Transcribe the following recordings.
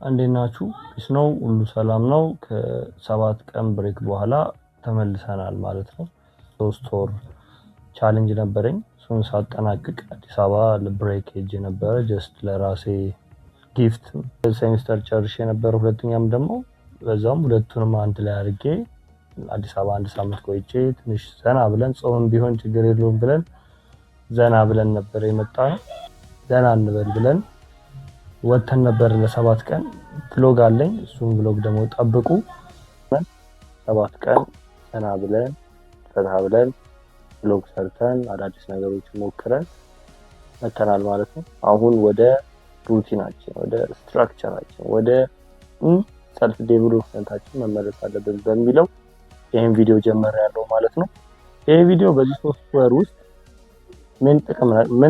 እንዴት ናችሁ? ፒስ ነው፣ ሁሉ ሰላም ነው። ከ7 ቀን ብሬክ በኋላ ተመልሰናል ማለት ነው። 3 ወር ቻሌንጅ ነበረኝ። እሱን ሳጠናቅቅ አዲስ አበባ ለብሬክ ሄጄ ነበረ። ጀስት ለራሴ ጊፍት ሴሚስተር ጨርሼ ነበር። ሁለተኛም ደግሞ በዛም ሁለቱንም አንድ ላይ አድርጌ አዲስ አበባ 1 ሳምንት ቆይቼ ትንሽ ዘና ብለን ጾም ቢሆን ችግር የለውም ብለን ዘና ብለን ነበር የመጣነው። ዘና እንበል ብለን ወተን ነበር ለ7 ቀን። ቭሎግ አለኝ፣ እሱን ቭሎግ ደግሞ ጠብቁ። 7 ቀን ዘና ብለን ፈታ ብለን ቭሎግ ሰርተን አዳዲስ ነገሮችን ሞክረን መተናል ማለት ነው። አሁን ወደ ሩቲናችን፣ ወደ ስትራክቸራችን፣ ወደ ሰልፍ ዴቨሎፕመንታችን መመለስ አለብን በሚለው ይሄን ቪዲዮ ጀመረ ማለት ነው። ይሄ ቪዲዮ በዚህ 3 ወር ውስጥ ምን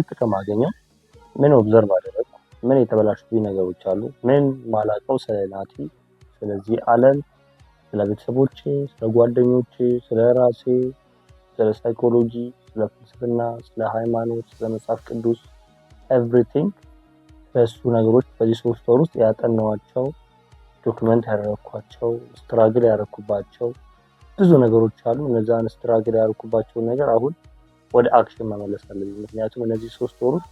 ጥቅም አገኘው፣ ምን ኦብዘርቭ አደረግኩ፣ ምን የተበላሹ ነገሮች አሉ፣ ምን ማላቀው ስለ ናቲ፣ ስለዚህ ዓለም፣ ስለ ቤተሰቦቼ፣ ስለ ጓደኞቼ፣ ስለ ራሴ፣ ስለ ሳይኮሎጂ፣ ስለ ፍልስፍና፣ ስለ ሃይማኖት፣ ስለ መጽሐፍ ቅዱስ ኤቭሪቲንግ ስለሱ ነገሮች በዚህ 3 ወር ውስጥ ያጠናኋቸው፣ ዶክመንት ያደረኳቸው፣ ስትራግል ያደረኩባቸው ብዙ ነገሮች አሉ። እነዛን ስትራግል ያደረኩባቸው ነገር አሁን ወደ አክሽን መመለስ አለብኝ። ምክንያቱም እነዚህ 3 ወር ውስጥ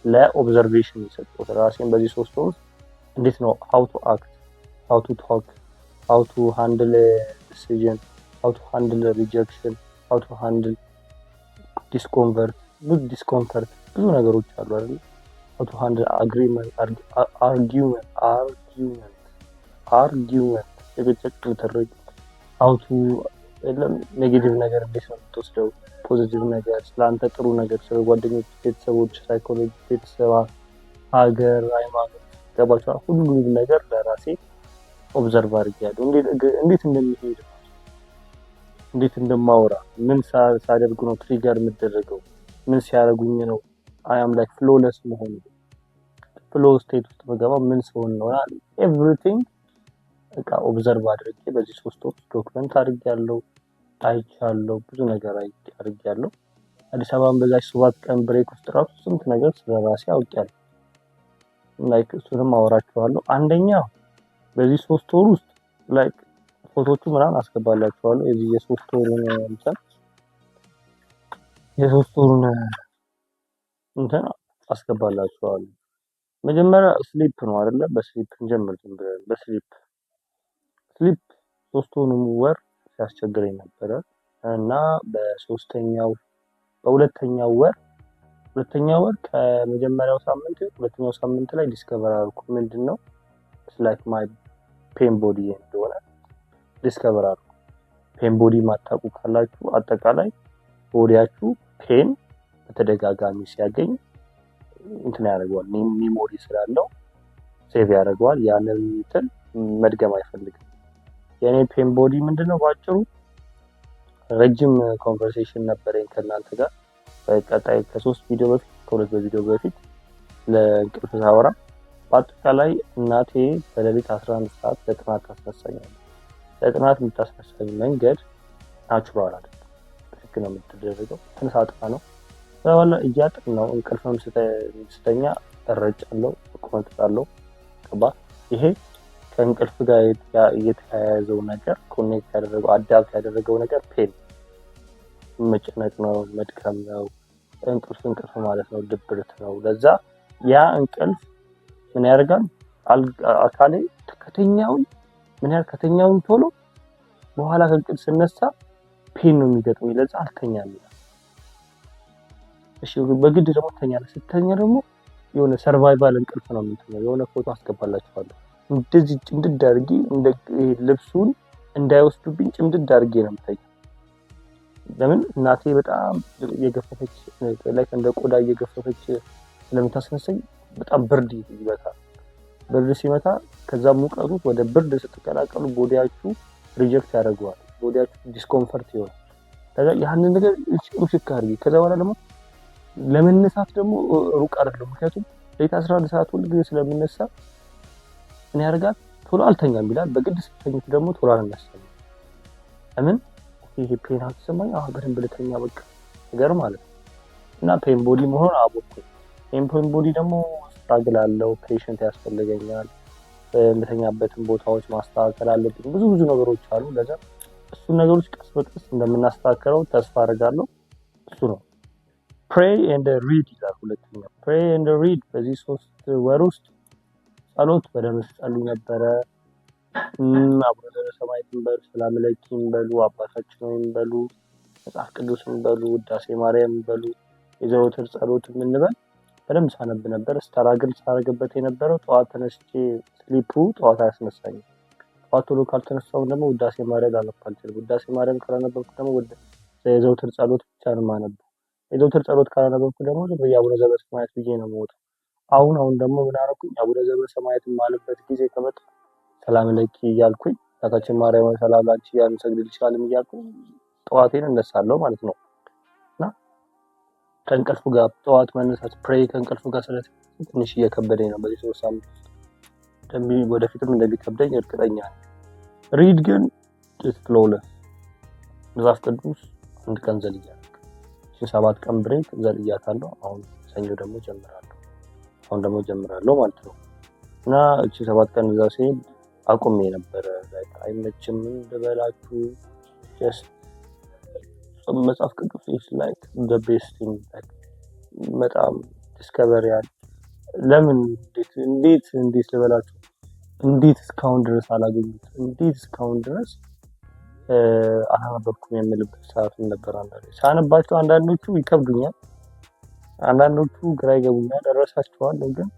ለኦብዘርቬሽን የሰጠሁት ራሴን በዚህ 3 ወር ውስጥ እንዴት ነው how to act, how to talk, how to handle decision, how to handle rejection, how to handle discomfort ብዙ ነገሮች አሉ አይደል? how to handle argument how to ኔጌቲቭ ነገር እንዴት ነው የምትወስደው፣ ፖዚቲቭ ነገር፣ ስለአንተ ጥሩ ነገር፣ ስለ ጓደኞች፣ ቤተሰቦች፣ ሳይኮሎጂ፣ ቤተሰብ፣ ሀገር፣ ሃይማኖት ገባችኋል? ሁሉንም ነገር ለራሴ ኦብዘርቭ አድርጌያለሁ። እንዴት እንደሚሄድ፣ እንዴት እንደማወራ፣ ምን ሳደርግ ነው ትሪገር የምደረገው፣ ምን ሲያደርጉኝ ነው አይ አም ላይክ ፍሎለስ መሆን፣ ፍሎ ስቴት ውስጥ በገባ ምን ሲሆን ነው ኤቭሪቲንግ በቃ ኦብዘርቭ አድርጌ በዚህ 3 ወር ዶክመንት አድርጌያለሁ፣ አይቻለሁ፣ ብዙ ነገር አድርጌያለሁ። አዲስ አበባን በዛች 7 ቀን ብሬክ ውስጥ ራሱ ስንት ነገር ስለራሴ አውቄያለሁ። ላይክ እሱንም አወራችኋለሁ። አንደኛ በዚህ 3 ወር ውስጥ ላይክ ፎቶቹ ምናምን አስገባላችኋለሁ። የዚህ የ3 ወሩን እንትን አስገባላችኋለሁ። መጀመሪያ ስሊፕ ነው አይደለ? በስሊፕ እንጀምር። በስሊፕ 3 ወር ሲያስቸግረኝ ነበረ እና በሁለተኛው ወር ከመጀመሪያው ሳምንት ሁለተኛው ሳምንት ላይ ዲስከቨር አድርኩ ምንድነው ላይክ ማይ ፔን ቦዲ እንደሆነ ዲስከቨር አድርኩ። ፔን ቦዲ ማታውቁ ካላችሁ አጠቃላይ ቦዲያችሁ ፔን በተደጋጋሚ ሲያገኝ እንትን ያደርገዋል፣ ሜሞሪ ስላለው ሴቭ ያደርገዋል። ያንን እንትን መድገም አይፈልግም። የኔ ፔን ቦዲ ምንድነው ባጭሩ ረጅም ኮንቨርሴሽን ነበረኝ ከእናንተ ጋር በቀጣይ ከ2 ቪዲዮ በፊት ለእንቅልፍ ሳወራ በአጠቃላይ እናቴ በሌሊት 11 ሰዓት ለጥናት ታስነሳኛለች። ለጥናት የምታስነሳኝ መንገድ ናቹራል አይደለም፣ ትክክል ነው የምትደረገው ትንሳጥፋ ነው። በኋላ እያጠናው እንቅልፍም ስተኛ እረጫለሁ፣ እቆንጥጣለሁ። ይሄ ከእንቅልፍ ጋር የተያያዘው ነገር ኮኔክት ያደረገው አዳፕት ያደረገው ነገር ፔን መጨነቅ ነው፣ መድከም ነው፣ እንቅልፍ ማለት ነው፣ ድብርት ነው። ለዛ ያ እንቅልፍ ምን ያደርጋል አካሌ ከተኛውን ቶሎ በኋላ ከእንቅልፍ ስነሳ ፔን ነው የሚገጥመኝ። ለዛ አልተኛም። እሺ በግድ ደግሞ ስተኛ ደግሞ የሆነ ሰርቫይቫል እንቅልፍ ነው የምትለው። የሆነ ፎቶ አስገባላችኋለሁ። እንደዚህ ጭምድድ አድርጌ ልብሱን እንዳይወስዱብኝ ጭምድድ አድርጌ ነው የምተኛው። ለምን እናቴ በጣም እየገፈፈች ላይክ እንደ ቆዳ እየገፈፈች ስለምታስነሳኝ በጣም ብርድ ይመታል። ብርድ ሲመታ ከዛ ሙቀቱ ወደ ብርድ ስትቀላቀሉ ቦዲያችሁ ሪጀክት ያደርገዋል። ቦዲያችሁ ዲስኮምፈርት ይሆናል። ከዛ ያንን ነገር እሽክ አድርጌ ከዛ በኋላ ደግሞ ለመነሳት ደግሞ ሩቅ አይደለም። ምክንያቱም ለሊት 11 ሰዓት ሁሉ ጊዜ ስለምነሳ ምን ያደርጋል ቶሎ አልተኛም ይላል። በግድ ስትተኙት ደግሞ ቶሎ አልነሳም። ለምን ይሄ ፔን አትሰማኝ በደንብ ልተኛ በቃ ነገር ማለት ነው። እና ፔን ቦዲ መሆን አወቅኩኝ። ፔን ቦዲ ደግሞ ስትራግል አለው፣ ፔሽንት ያስፈልገኛል፣ የምተኛበትን ቦታዎች ማስተካከል አለብኝ። ብዙ ነገሮች አሉ። ለዛ እሱን ነገሮች ቀስ በቀስ እንደምናስተካክለው ተስፋ አደርጋለሁ። እሱ ነው ፕሬይ ኤንድ ሪድ ይላል። ሁለተኛ ፕሬይ ኤንድ ሪድ። በዚህ 3 ወር ውስጥ ጸሎት በደንብ ጸልይ ነበረ። አቡነ ዘበሰማያትን በሉ፣ ሰላም ለኪን በሉ፣ አባታችን ሆይ በሉ፣ መጽሐፍ ቅዱስን በሉ፣ ውዳሴ ማርያም በሉ፣ የዘወትር ጸሎት የምንበል በደንብ ሳነብ ነበር። ስትራግል ሳረግበት የነበረው ጠዋት ተነስቼ ስሊፑ ጠዋት አያስነሳኝም። ጠዋት ቶሎ ካልተነሳው ደግሞ ውዳሴ ማርያም ላነብ አልችልም። ውዳሴ ማርያም ካላነበብኩ ደግሞ የዘወትር ጸሎት ብቻ ነው የማነበው። የዘወትር ጸሎት ካላነበብኩ ደግሞ የአቡነ ዘበሰማያት ብዬ ነው የምወጣው። አሁን ደግሞ ምን አደረኩኝ? አቡነ ዘበሰማያትን ማለበት ጊዜ ከመጣ ሰላም ለኪ እያልኩኝ ታታችን ማርያም ሰላም ላንቺ እያልን ሰግድልሻለሁ እያልኩኝ ጠዋቴን እነሳለሁ ማለት ነው። እና ከእንቅልፉ ጋር ጠዋት መነሳት ፕሬይ ከእንቅልፉ ጋር ትንሽ እየከበደኝ ነው በዚህ 3 ሳምንት ውስጥ። ወደፊትም እንደሚከብደኝ እርግጠኛ ነኝ። ሪድ ግን ፍሎለስ መጽሐፍ ቅዱስ አንድ ቀን ዘልያለሁ። 7 ቀን ብሬክ ዘልያታለሁ። አሁን ሰኞ ደግሞ ጀምራለሁ ማለት ነው። እና 7 ቀን እዛ ሲሄድ አቁሜ ነበረ። አይመችም እንደበላችሁ ጀስት መጽሐፍ ቅዱስ is like the best thing በጣም ዲስከቨሪ ያለ ለምን እንዴት ልበላችሁ እንዴት እስካሁን ድረስ አላገኙት እንዴት እስካሁን ድረስ አላነበብኩም የምልበት ሰዓት ነበር። ሳነባቸው አንዳንዶቹ ይከብዱኛል፣ አንዳንዶቹ ግራ ይገቡኛል፣ እረሳቸዋለሁ። ግን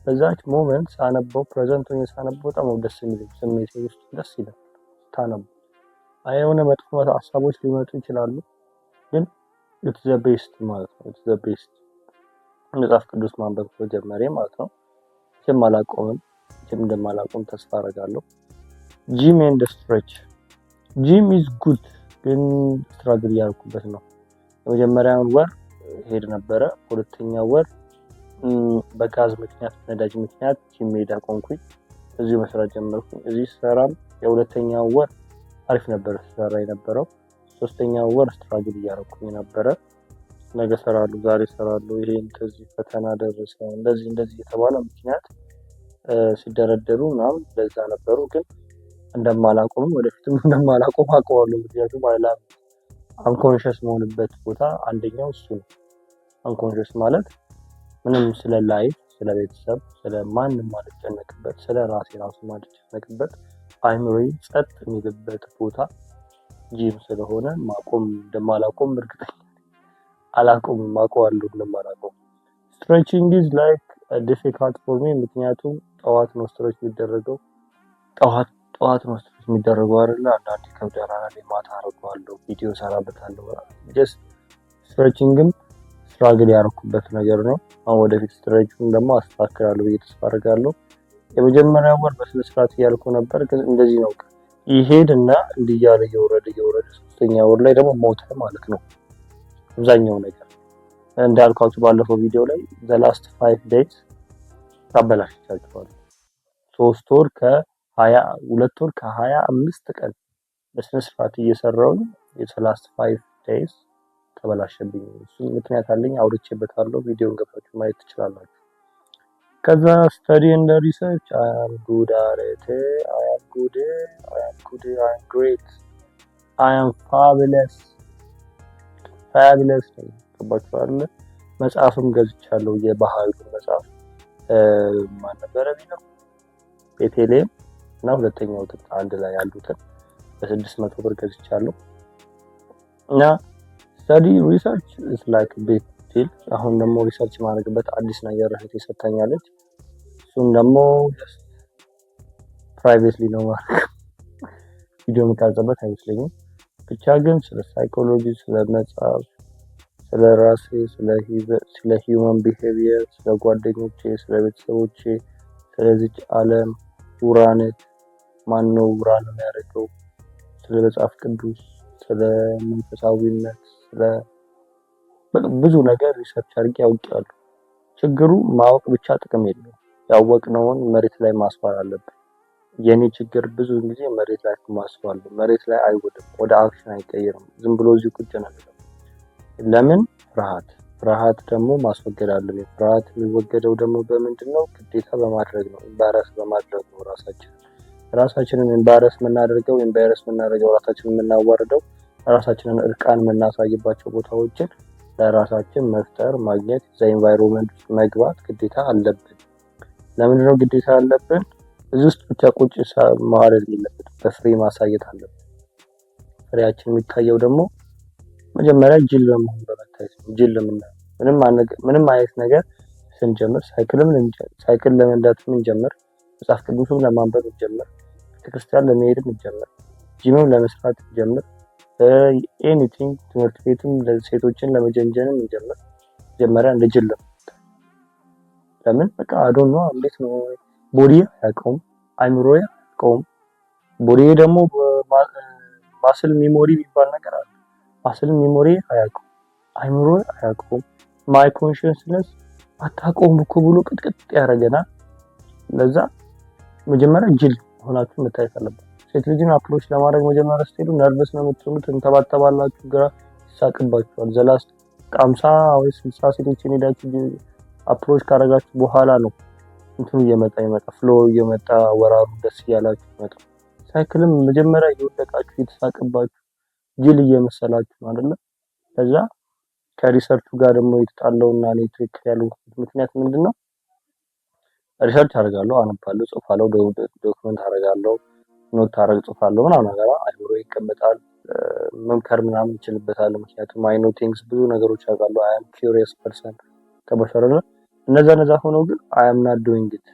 በዛች ሞመንት ሳነበው ፕሬዘንት ሆኜ ሳነበው በጣም ደስ የሚለኝ ስሜት ውስጥ ደስ ይላል። ታነቡ የሆነ መጥፎ ሀሳቦች ሊመጡ ይችላሉ፣ ግን it's the best ማለት ነው። it's the best መጽሐፍ ቅዱስ ማንበብ ከጀመሬ ማለት ነው። እንደማላቆም ተስፋ አደርጋለሁ። ጂም ኤንድ ስትሬች ጂም ኢዝ ጉድ፣ ግን ስትራግል ያልኩበት ነው። የመጀመሪያውን ወር ሄድ ነበረ። ሁለተኛው ወር በጋዝ ምክንያት ነዳጅ ምክንያት ጂም ሜዳ ቆንኩኝ። እዚሁ መስራት ጀመርኩኝ። እዚህ ሰራም የሁለተኛው ወር አሪፍ ነበር ሰራ የነበረው። ሶስተኛው ወር ስትራግል እያደረኩኝ ነበረ። ነገ ሰራለሁ፣ ዛሬ ሰራለሁ፣ ይሄ እንደዚህ ፈተና ደረሰ፣ እንደዚህ የተባለ ምክንያት ሲደረደሩ ምናምን ለዛ ነበሩ። ግን እንደማላቆም ወደፊትም እንደማላቆም አውቀዋለሁ። ምክንያቱም አንኮንሽስ መሆንበት ቦታ አንደኛው እሱ ነው። አንኮንሽስ ማለት ምንም ስለ ላይፍ፣ ስለ ቤተሰብ፣ ስለ ማንም ማልጨነቅበት፣ ስለ ራሴ ራሱ ማልጨነቅበት አይምሮዬ ጸጥ የሚልበት ቦታ ጂም ስለሆነ እንደማላቆም እርግጠኛ አላቆምም፣ አውቀዋለሁ እንደማላቆም። ስትሬቺንግ ኢዝ ላይክ ዲፊካልት ፎር ሚ፣ ምክንያቱም ጠዋት ነው ስትሬች የሚደረገው። ጠዋት ነው ስትሬች የሚደረገው አይደለ? አንዳንዴ ከብዳራ ላይ ማታ አደርገዋለሁ፣ ቪዲዮ ሰራበታለሁ። ጀስት ስትሬቺንግም ስትራግል ያደረኩበት ነገር ነው። አሁን ወደፊት ስትሬቺንግ ደግሞ አስተካክላለሁ ብዬ ተስፋ አደርጋለሁ። የመጀመሪያው ወር በስነ ስርዓት እያልኩ ነበር፣ ግን እንደዚህ ነው ይሄድና እንዲያለ እየወረደ ሶስተኛ ወር ላይ ደግሞ ሞተ ማለት ነው። አብዛኛው ነገር እንዳልኳችሁ ባለፈው ቪዲዮ ላይ the last 5 days ታበላሽቻችኋል። 2 ወር ከ25 ቀን በስነ ስርዓት እየሰራው the 5 days ተበላሸብኝ። እሱ ምክንያት አለኝ፣ አውርቼበታለሁ። ቪዲዮን ገብታችሁ ማየት ትችላላችሁ። ከዛ study and research I am good at it, I am great, I am fabulous ነው። ተባክቷል። መጽሐፍም ገዝቻለሁ። የባህል መጽሐፍ ማን ነበር ቢለው ቤቴሌም እና ሁለተኛው አንድ ላይ ያሉትን በ600 ብር ገዝቻለሁ። እና study research is like a big deal። አሁን ደግሞ ሪሰርች ማድረግበት አዲስ ነገር እህቴ ሰጥታኛለች። እሱን ደግሞ ፕራይቬትሊ ነው ማለት ቪዲዮ የምቀርጽበት አይመስለኝም። ብቻ ግን ስለ ሳይኮሎጂ፣ ስለ መጽሐፍ፣ ስለ ራሴ፣ ስለ ሂውማን ቢሄቪየር፣ ስለ ጓደኞቼ፣ ስለ ቤተሰቦቼ፣ ስለዚች ዓለም ውራነት ማነው ውራንን ያደረገው፣ ስለ መጽሐፍ ቅዱስ፣ ስለ መንፈሳዊነት፣ ስለ ብዙ ነገር ሪሰርች አድርጌ አውቄያለሁ። ችግሩ ማወቅ ብቻ ጥቅም የለውም። ያወቅነውን መሬት ላይ ማስፈር አለብን። የኔ ችግር ብዙ ጊዜ መሬት ላይ ማስባለሁ። መሬት ላይ አይወድም፣ ወደ አክሽን አይቀየርም። ዝም ብሎ እዚሁ ቁጭ ነው የሚለው። ለምን? ፍርሃት ደግሞ ማስወገድ አለብኝ። ፍርሃት የሚወገደው ደግሞ በምንድን ነው? ግዴታ በማድረግ ነው። ኢምባረስ በማድረግ ነው። ራሳችንን ኢምባረስ የምናደርገው ራሳችንን የምናዋርደው ራሳችንን እርቃን የምናሳይባቸው ቦታዎችን ለራሳችን መፍጠር ማግኘት፣ እዛ ኤንቫይሮንመንት ውስጥ መግባት ግዴታ አለብን። ለምንድነው ግዴታ አለብን? እዚህ ውስጥ ብቻ ቁጭ ማዋረድ የለብንም። በፍሬ ማሳየት አለብን። ፍሬያችን የሚታየው ደግሞ መጀመሪያ ጅል በመሆን በመታየት ነው። ጅል ምንም አይነት ነገር ስንጀምር ሳይክል ለመንዳት እንጀምር፣ መጽሐፍ ቅዱስም ለማንበብ እንጀምር፣ ቤተክርስቲያን ለመሄድ እንጀምር፣ ጂምም ለመስራት እንጀምር፣ ኤኒቲንግ ትምህርት ቤትም ለሴቶችን ለመጀንጀንም እንጀምር። መጀመሪያ እንደ ጅል ለምን? በቃ አዶን ነው። እንዴት ነው ቦዲ አያውቀውም፣ አይምሮ አያውቀውም። ቦዲ ደግሞ ማስል ሜሞሪ የሚባል ነገር አለ። ማስል ሜሞሪ አያውቀውም፣ አይምሮ አያውቀውም። ማይ ኮንሽስነስ አታውቀውም እኮ ብሎ ቅጥቅጥ ያደርገናል። ለዛ መጀመሪያ ጅል ሆናችሁ መታየት አለበት። ሴት ልጅን አፕሮች ለማድረግ መጀመሪያ ስትሄዱ ነርቨስ ነው የምትሆኑት፣ እንተባተባላችሁ፣ ግራ ይሳቅባችኋል። ዘላስት 50 ወይ 60 ሴቶችን ሄዳችሁ አፕሮች ካደረጋችሁ በኋላ ነው እንትኑ እየመጣ ፍሎ እየመጣ ወራሩ ደስ እያላችሁ ይመጣ። ሳይክልም መጀመሪያ እየወደቃችሁ እየተሳቅባችሁ ጅል እየመሰላችሁ ነው አይደለ? ከዛ ከሪሰርቹ ጋር ደግሞ የተጣለውና እኔ ትክክል ያልሆንኩት ምክንያት ምንድነው? ሪሰርች አደርጋለሁ፣ አነባለሁ፣ ጽፋለሁ፣ ዶክመንት አደርጋለሁ፣ ኖት ጽፋለሁ ምናምን ነገር አይምሮ ይቀመጣል። መምከር ምናምን እችልበታለሁ። ምክንያቱም አይ ኖ ቲንግስ ብዙ ነገሮች አውቃለሁ። አይ አም ኪዩሪየስ ፐርሰን ከበሸረለ እነዛ ሆነው ግን አይ አም ናት ዱይንግ ኢት።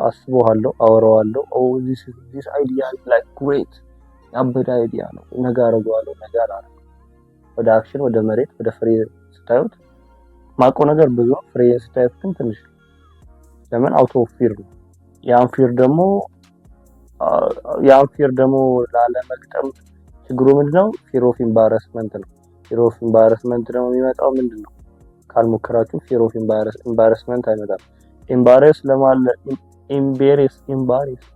አስበዋለሁ፣ አወራዋለሁ። ኦ ዚስ አይዲያ ኢዝ ላይክ ግሬት፣ ያበደ አይዲያ ነው፣ ነገ አደርገዋለሁ፣ ወደ አክሽን፣ ወደ መሬት፣ ወደ ፍሬ ስታዩት ማቆ ነገር ብዙ፣ ፍሬ ስታዩት ግን ትንሽ። ለምን? አውቶ ፊር ነው። ያን ፊር ደግሞ ላለመግጠም ችግሩ ምንድነው? ፊር ኦፍ ኢምባረስመንት ነው። ፊር ኦፍ ኢምባረስመንት ደግሞ የሚመጣው ምንድነው? ካልሞከራችሁ ፊር ኦፍ ኢምባረስመንት አይመጣም። ኢምባረስ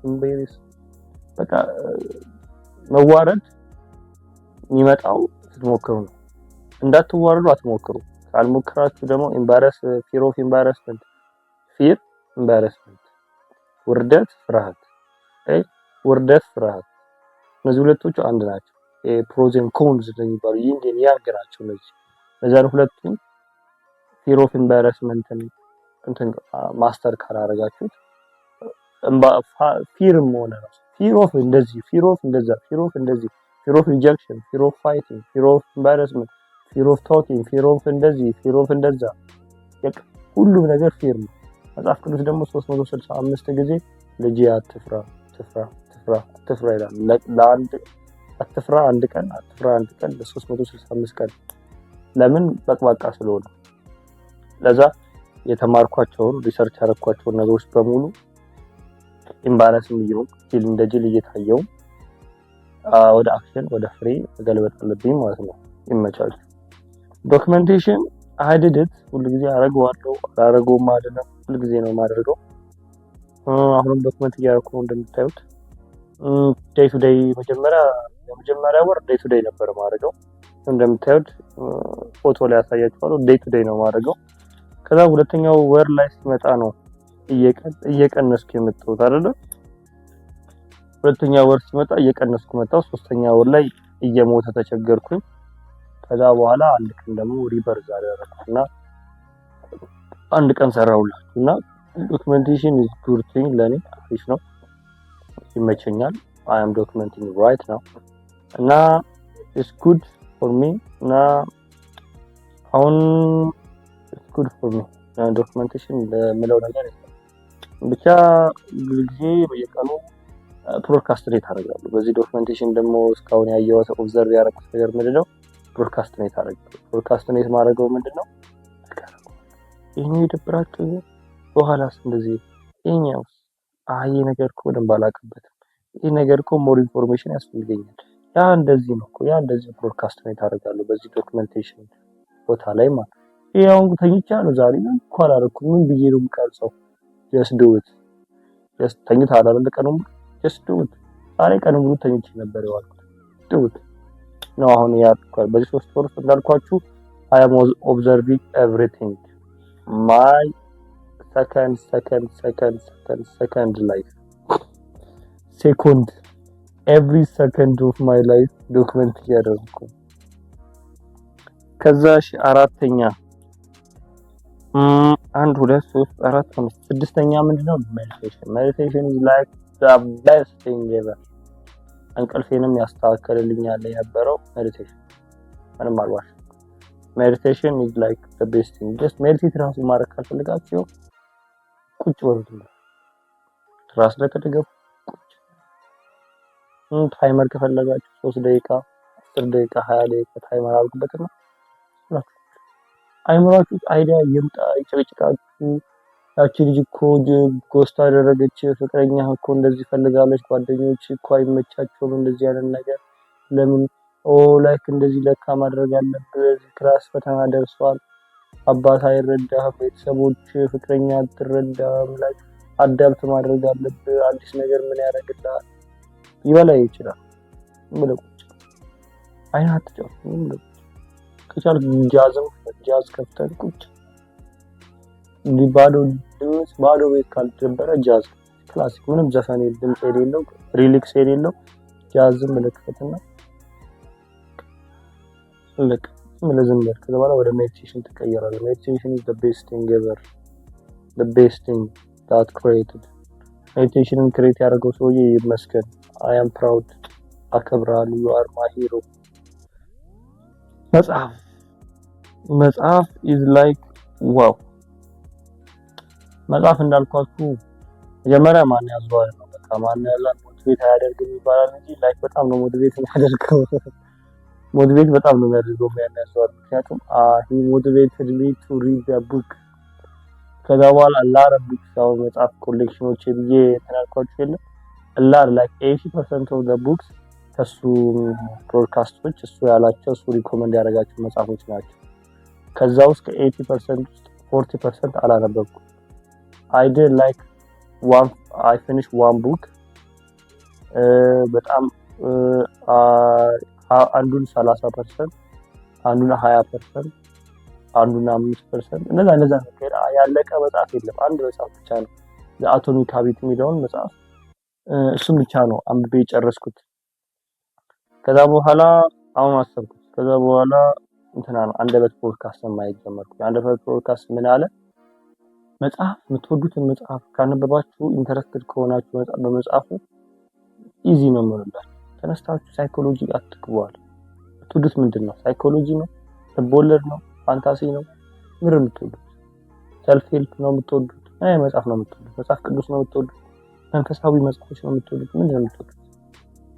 ኢምባሬስ በቃ መዋረድ የሚመጣው ስትሞክሩ ነው። እንዳትዋረዱ አትሞክሩ። ካልሞከራችሁ ደግሞ ፊር ኦፍ ኢምባረስመንት፣ ውርደት፣ ፍርሃት፣ እነዚህ ሁለቶቹ አንድ ናቸው። ፕሮዝ ኤንድ ኮንስ የሚባሉ ይንግ ያንግ ናቸው። እነዚህ ሁለቱም ፊር ኦፍ ኢምባረስመንትን ማስተር ካላረጋችሁት ፊርም ሆነ ነው። ፊር ኦፍ እንደዚህ፣ ፊር ኦፍ እንደዛ፣ ፊር ኦፍ ሪጀክሽን፣ ፊር ኦፍ ፋይቲንግ፣ ፊር ኦፍ ኢምባረስመንት፣ ፊር ኦፍ ቶኪንግ፣ ፊር ኦፍ እንደዚህ፣ ፊር ኦፍ እንደዛ፣ ሁሉም ነገር ፊር ነው። መጽሐፍ ቅዱስ ደግሞ 365 ጊዜ ልጅ አትፍራ ይላል። አትፍራ አንድ ቀን ለ365 ቀን። ለምን? በቅባቃ ስለሆነ። ለዛ የተማርኳቸውን ሪሰርች ያደረኳቸውን ነገሮች በሙሉ ኢምባረስም እየሆን እንደ ጅል እየታየው ወደ አክሽን፣ ወደ ፍሬ መገልበጥ አለብኝ ማለት ነው። ይመቻችሁ። ዶክመንቴሽን አይደድት ሁሉ ጊዜ አደርገዋለሁ፣ አላደርገውም አይደለም፣ ሁሉ ጊዜ ነው የማደርገው። አሁንም ዶክመንት እያደረኩ ነው እንደምታዩት። ዴይ ቱ ዴይ የመጀመሪያ ወር ዴይ ቱ ዴይ ነበር ማድረገው። እንደምታዩት ፎቶ ላይ ያሳያችኋለሁ። ዴይ ቱ ዴይ ነው ማድረገው። ከዛ ሁለተኛው ወር ላይ ሲመጣ ነው እየቀነስኩ የመጣሁት አይደለ? ሁለተኛው ወር ሲመጣ እየቀነስኩ መጣሁ። ሶስተኛ ወር ላይ እየሞተ ተቸገርኩኝ። ከዛ በኋላ አንድ ቀን ደግሞ ሪቨርስ አደረኩና አንድ ቀን ሰራሁላችሁና ዶክመንቴሽን ኢዝ ጉድ ቲንግ። ለኔ አሪፍ ነው፣ ይመቸኛል። አይ አም ዶክመንቲንግ ራይት ናው እና ኢትስ ጉድ ፎር ሚ እና አሁን ኢትስ ጉድ ፎር ሚ ዶክመንቴሽን ለምለው ነገር ብቻ ጊዜ በየቀኑ ፕሮድካስትኔት አደርጋለሁ። በዚህ ዶክመንቴሽን ደግሞ እስካሁን ያየሁት ኦብዘርቭ ያደረኩት ነገር ምንድነው? ፕሮድካስትኔት አደርጋለሁ። ፕሮድካስትኔት ማድረገው ምንድነው? ይሄኛው ይደብራችሁ በኋላስ እንደዚህ ይሄኛውስ ይሄ ነገር እኮ ደንብ አላውቅበትም፣ ይሄ ነገር እኮ ሞር ኢንፎርሜሽን ያስፈልገኛል፣ ያ እንደዚህ ነው እኮ ያ እንደዚህ ፕሮድካስትኔት አደርጋለሁ በዚህ ዶክመንቴሽን ቦታ ላይ ማለት ነው። ይሄው ተኝቻለሁ ዛሬ ምን እኮ አላደረኩም፣ ምን ብዬ ነው የምቀርጸው? ጀስት ዱ ኢት ጀስት ተኝተሃል አይደል? ቀኑን ሙሉ ጀስት ዱ ኢት። ዛሬ ቀኑን ሙሉ ተኝቼ ነበር የዋልኩት። ዱ ኢት ነው አሁን ያልኳችሁ። በዚህ 3 ወር ውስጥ እንዳልኳችሁ I am observing everything my second life second every second of my life ዶክመንት እያደረኩ ከዛ አራተኛ 1 2 3 4 5 ስድስተኛ ምንድነው? meditation is like the best thing ever እንቅልፌንም ያስተካክልልኛል የነበረው ሜዲቴሽን ምንም አልዋሽም። ሜዲቴሽን is like the best thing just ሜዲቴት ራሱ ማድረግ ካልፈልጋችሁ ቁጭ በሉት ራስ ላይ ተደገፉ ቁጭ ታይመር ከፈለጋችሁ 3 ደቂቃ 10 ደቂቃ 20 ደቂቃ ታይመር አድርጉበትና አይምራችሁ አይዲያ ይምጣ ይጨቅጭቃችሁ። ያቺ ልጅ እኮ ጎስት አደረገች፣ ፍቅረኛ እኮ እንደዚህ ፈልጋለች፣ ጓደኞች እኮ አይመቻቸውም እንደዚህ ያለ ነገር ለምን ላይክ እንደዚህ ለካ ማድረግ አለብህ፣ ክላስ ፈተና ደርሷል፣ አባት አይረዳህም፣ ቤተሰቦች ፍቅረኛ አትረዳም፣ ላይክ አዳፕት ማድረግ አለብህ፣ አዲስ ነገር ምን ያደርግልሃል ይበላ ይችላል ብለው አይና አትጫው ብለው ከቻልክ ጃዝ ከፍተህ ቁጭ ባዶ ድምጽ ባዶ ቤት ካልተደበረ ጃዝ ክላሲክ ምንም ዘፈን ድምጽ የሌለው ሪሊክስ የሌለው ጃዝ ምልክትና ልክ ምንዘምር ከዛ በኋላ ወደ ሜዲቴሽን ትቀየራለህ። ሜዲቴሽን is the best thing ever the best thing that created ሜዲቴሽንን ክሬት ያደረገው ሰውዬ ይመስገን። I am proud አከብራለሁ። you are my hero። መጽሐፍ is like wow መጽሐፍ እንዳልኳችሁ መጀመሪያ ማን ያዘዋል ነው። በቃ ማን ያላል ሞቲቬት አያደርግም ይባላል እንጂ ላይክ በጣም ነው ሞቲቬት የሚያደርገው። ሞቲቬት በጣም ነው የሚያደርገው ያዘዋል። ምክንያቱም he motivated me to read the book። ከዛ በኋላ ላር ቡክስ ያው መጽሐፍ ኮሌክሽኖች ብዬ ተናልኳችሁ የለ ላር ላይክ 80% of the books ከሱ ብሮድካስቶች እሱ ያላቸው እሱ ሪኮመንድ ያደረጋቸው መጽሐፎች ናቸው። ከዛ ውስጥ ከ80% ውስጥ 40% አላነበብኩም። I did like I finished one book በጣም አንዱን 30% አንዱን 20% አንዱን 5% እንደዛ ነገር ያለቀ መጽሐፍ የለም። አንድ መጽሐፍ ብቻ ነው አቶሚክ ሃቢት የሚለውን መጽሐፍ እሱም ብቻ ነው አንብቤ ጨረስኩት። ከዛ በኋላ አሁን አሰብኩት። ከዛ በኋላ እንትና ነው አንደበት ፖድካስት ማየት ጀመርኩ። አንደበት ፖድካስት ምን አለ መጽሐፍ የምትወዱትን መጽሐፍ ካነበባችሁ ኢንተረስትድ ከሆናችሁ በመጽሐፉ ኢዚ ነው የሚሆንላችሁ። ተነስታችሁ ሳይኮሎጂ አትግቡዋል። የምትወዱት ምንድነው? ሳይኮሎጂ ነው፣ ልቦለድ ነው፣ ፋንታሲ ነው፣ ምን የምትወዱት? ሰልፍ ሄልፕ ነው የምትወዱት? መጽሐፍ ነው የምትወዱት? መጽሐፍ ቅዱስ ነው የምትወዱት? መንፈሳዊ መጽሐፎች ነው የምትወዱት? ምንድን ነው የምትወዱት?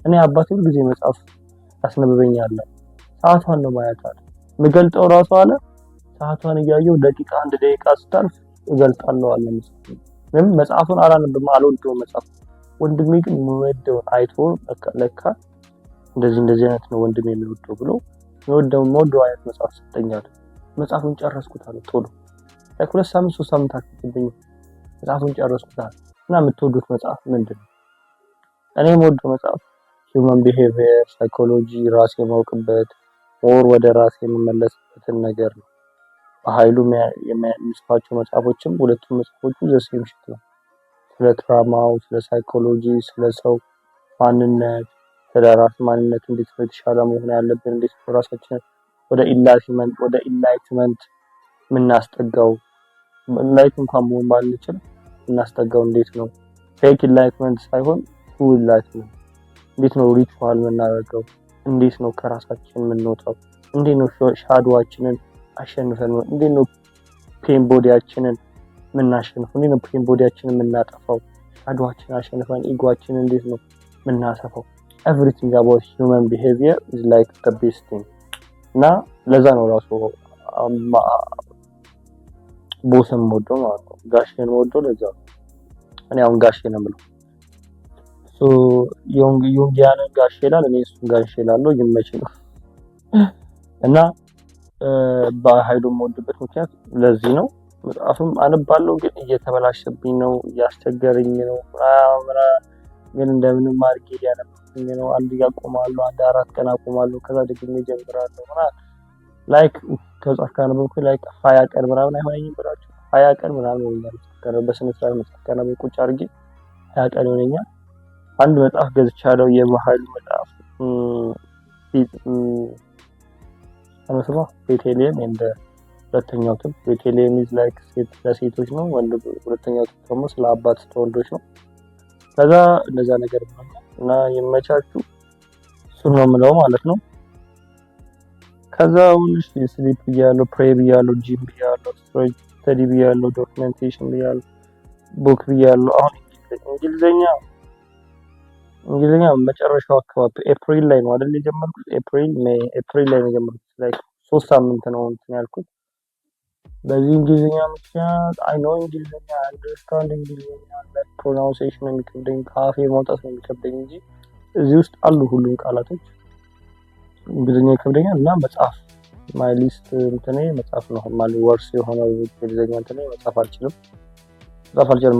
እኔ አባቴ ሁሉ ጊዜ መጽሐፍ ያስነበበኛል። ሰዓቷን ነው ማየት አለ የምገልጠው ራሱ አለ ሰዓቷን እያየው ደቂቃ 1 ደቂቃ ስታልፍ እገልጣለሁ አለ መስሎኝ። ምንም መጽሐፉን አላነብም አልወደውም መጽሐፍ። ወንድሜ ግን ወደውን አይቶ ለካ እንደዚህ አይነት ነው ወንድሜ የሚወደው ብሎ ወደው አይነት መጽሐፍ ሰጠኛል። መጽሐፉን ጨረስኩት አለ ቶሎ። ለካ 2 ሳምንት 3 ሳምንት አክቲቭኝ መጽሐፉን ጨረስኩት አለ። እና የምትወዱት መጽሐፍ ምንድነው? እኔ የምወደው መጽሐፍ human behavior psychology ራስ የማውቅበት ወደ ራስ የምመለስበትን ነገር ነው። በኃይሉ የሚጽፋቸው መጽሐፎችም ሁለቱም መጽሐፎቹ ዘሴም ሽት ነው። ስለ ትራማው፣ ስለ ሳይኮሎጂ፣ ስለ ሰው ማንነት፣ ስለ ራስ ማንነት እንዴት ነው የተሻለ መሆን ያለብን፣ እንዴት ነው ራሳችንን ወደ ኢንላይትመንት የምናስጠጋው፣ ኢንላይት እንኳን መሆን ባንችል እናስጠጋው እንዴት ነው ፌክ ኢንላይትመንት ሳይሆን ትሩ ኢንላይትመንት፣ እንዴት ነው ሪቹዋል የምናደርገው፣ እንዴት ነው ከራሳችን የምንወጣው፣ እንዴት ነው ሻዶዋችንን አሸንፈን፣ እንዴት ነው ፔን ቦዲያችንን የምናሸንፈው፣ እንዴት ነው ፔን ቦዲያችንን የምናጠፋው፣ ሻዶዋችንን አሸንፈን ኢጎአችንን እንዴት ነው የምናሰፋው። everything about human behavior is like the best thing። እና ለዛ ነው ራሱ ቦስም ወዶ ማለት ነው ጋሽን ወዶ ለዛ እኔ አሁን ጋሽ ነው የምለው። ዮንጊያን ጋሽ ይላል፣ እኔ እሱን ጋሽ ይላለሁ። ይመች ነው እና በኃይሉ የምወድበት ምክንያት ለዚህ ነው። መጽሐፍም አነባለሁ ግን እየተበላሸብኝ ነው፣ እያስቸገረኝ ነው ግን እንደምንም አድርጌ እያነበብኩኝ ነው። አንድ አቆማለሁ፣ አንድ 4 ቀን አቆማለሁ፣ ከዛ ደግሜ እጀምራለሁ ላይክ ከመጽሐፍ ካነበብኩ ላይክ 20 ቀን ምናምን አይሆነኝም ብላችሁ 20 ቀን ምናምን ይሆናል። በስነ ስርዓት መጽሐፍ ካነበብኩ ቁጭ አድርጌ 20 ቀን ይሆነኛል። አንድ መጽሐፍ ገዝቻለሁ፣ የባህል መጽሐፍ ቤተልሔም እንደ ሁለተኛው ትም ቤተልሔም ኢዝ ላይክ ለሴቶች ነው፣ ሁለተኛው ትም ደግሞ ስለ አባት ወንዶች ነው። ከዛ እንደዛ ነገር እና ይመቻችሁ፣ እሱን ነው የምለው ማለት ነው። ከዛ ሁሉሽ ስሊፕ ብያለሁ፣ ፕሬ ብያለሁ፣ ጂም ብያለሁ፣ ስተዲ ብያለሁ፣ ዶክመንቴሽን ብያለሁ፣ ቡክ ብያለሁ። አሁን እንግሊዝኛ መጨረሻው አካባቢ ኤፕሪል ላይ ነው አይደል የጀመርኩት? ኤፕሪል ላይ ነው የጀመርኩት። ላይክ 3 ሳምንት ነው እንትን ያልኩት። በዚህ እንግሊዝኛ ምክንያት አይ ኖ እንግሊዝኛ አንደርስታንድ እንግሊዝኛ ላይክ ፕሮናንሴሽን የሚከብደኝ ካፌ ማውጣት ነው የሚከብደኝ እንጂ እዚህ ውስጥ አሉ ሁሉም ቃላቶች። እንግሊዝኛ ይከብደኛል እና መጽሐፍ ማይ ሊስት እንትኔ መጽሐፍ ነው ማለት ወርስ የሆነ እንግሊዝኛ እንትኔ መጽሐፍ አልችልም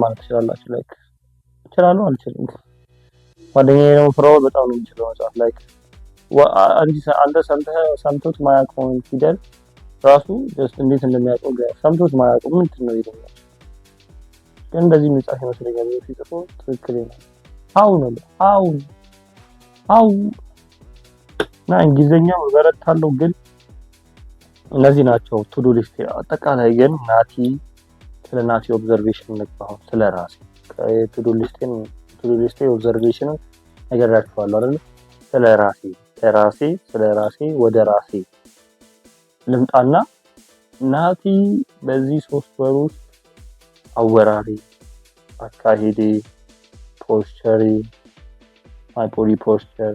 ማለት ትችላላችሁ። ላይክ እችላለሁ አልችልም። ጓደኛዬ ነው ፍራው በጣም ነው የሚችለው መጽሐፍ ላይክ አንተ ሰምቶት ማያውቀውን ፊደል ራሱ ጀስት እንዴት እንደሚያውቀው ሰምቶት ማያውቀው ምንድን ነው ይለኛል። ግን እንደዚህ መጽሐፍ ይመስለኛል ሲጽፉ ትክክል ነው። አው እና እንግሊዝኛ በረታለሁ ግን እነዚህ ናቸው ቱዱ ሊስት። አጠቃላይ ግን ስለ ናቲ ኦብዘርቬሽን ነው ስለ ራሴ ቱዱ ሊስት ኦብዘርቬሽን ነገራችኋለሁ አይደል? ስለ ራሴ ወደ ራሴ ልምጣና ናቲ በዚህ 3 ወር ውስጥ አወራሪ፣ አካሄዴ፣ ፖስቸሪ፣ ማይ ቦዲ ፖስቸር፣